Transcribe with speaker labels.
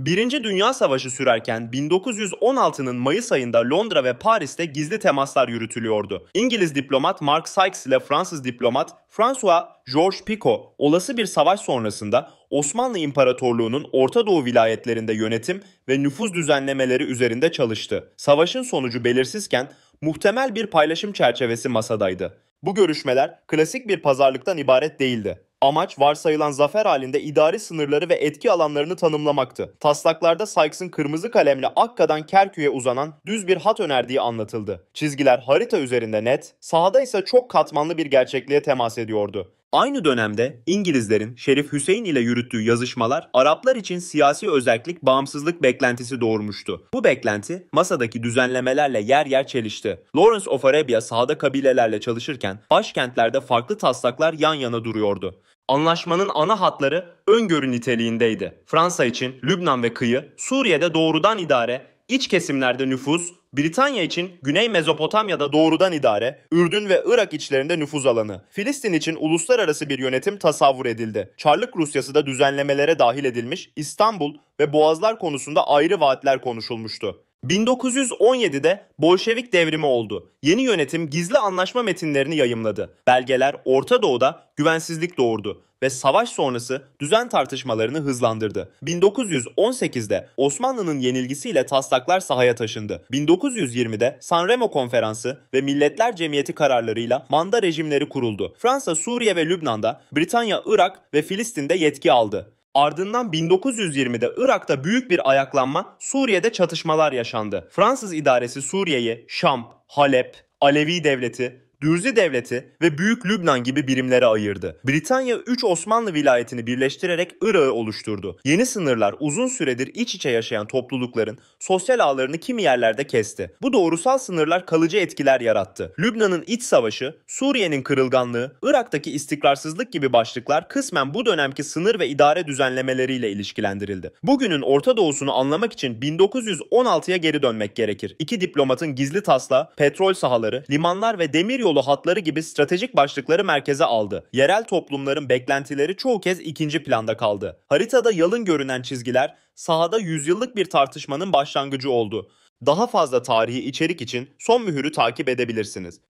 Speaker 1: Birinci Dünya Savaşı sürerken 1916'nın Mayıs ayında Londra ve Paris'te gizli temaslar yürütülüyordu. İngiliz diplomat Mark Sykes ile Fransız diplomat François-Georges Picot, olası bir savaş sonrasında Osmanlı İmparatorluğu'nun Orta Doğu vilayetlerinde yönetim ve nüfuz düzenlemeleri üzerinde çalıştı. Savaşın sonucu belirsizken muhtemel bir paylaşım çerçevesi masadaydı. Bu görüşmeler klasik bir pazarlıktan ibaret değildi. Amaç varsayılan zafer halinde idari sınırları ve etki alanlarını tanımlamaktı. Taslaklarda Sykes'ın kırmızı kalemle Akka'dan Kerkük'e uzanan düz bir hat önerdiği anlatıldı. Çizgiler harita üzerinde net, sahada ise çok katmanlı bir gerçekliğe temas ediyordu. Aynı dönemde İngilizlerin Şerif Hüseyin ile yürüttüğü yazışmalar Araplar için siyasi özerklik, bağımsızlık beklentisi doğurmuştu. Bu beklenti masadaki düzenlemelerle yer yer çelişti. Lawrence of Arabia sahada kabilelerle çalışırken başkentlerde farklı taslaklar yan yana duruyordu. Anlaşmanın ana hatları öngörü niteliğindeydi. Fransa için Lübnan ve kıyı, Suriye'de doğrudan idare, iç kesimlerde nüfuz, Britanya için Güney Mezopotamya'da doğrudan idare, Ürdün ve Irak içlerinde nüfuz alanı, Filistin için uluslararası bir yönetim tasavvur edildi. Çarlık Rusyası da düzenlemelere dahil edilmiş, İstanbul ve Boğazlar konusunda ayrı vaatler konuşulmuştu. 1917'de Bolşevik devrimi oldu. Yeni yönetim gizli anlaşma metinlerini yayımladı. Belgeler Orta Doğu'da güvensizlik doğurdu ve savaş sonrası düzen tartışmalarını hızlandırdı. 1918'de Osmanlı'nın yenilgisiyle taslaklar sahaya taşındı. 1920'de Sanremo Konferansı ve Milletler Cemiyeti kararlarıyla manda rejimleri kuruldu. Fransa, Suriye ve Lübnan'da, Britanya, Irak ve Filistin'de yetki aldı. Ardından 1920'de Irak'ta büyük bir ayaklanma, Suriye'de çatışmalar yaşandı. Fransız idaresi Suriye'yi Şam, Halep, Alevi Devleti, Dürzi Devleti ve Büyük Lübnan gibi birimlere ayırdı. Britanya 3 Osmanlı vilayetini birleştirerek Irak'ı oluşturdu. Yeni sınırlar uzun süredir iç içe yaşayan toplulukların sosyal ağlarını kimi yerlerde kesti. Bu doğrusal sınırlar kalıcı etkiler yarattı. Lübnan'ın iç savaşı, Suriye'nin kırılganlığı, Irak'taki istikrarsızlık gibi başlıklar kısmen bu dönemki sınır ve idare düzenlemeleriyle ilişkilendirildi. Bugünün Orta Doğu'sunu anlamak için 1916'ya geri dönmek gerekir. İki diplomatın gizli taslağı, petrol sahaları, limanlar ve demiryolu hatları gibi stratejik başlıkları merkeze aldı. Yerel toplumların beklentileri çoğu kez ikinci planda kaldı. Haritada yalın görünen çizgiler sahada yüzyıllık bir tartışmanın başlangıcı oldu. Daha fazla tarihi içerik için son mühürü takip edebilirsiniz.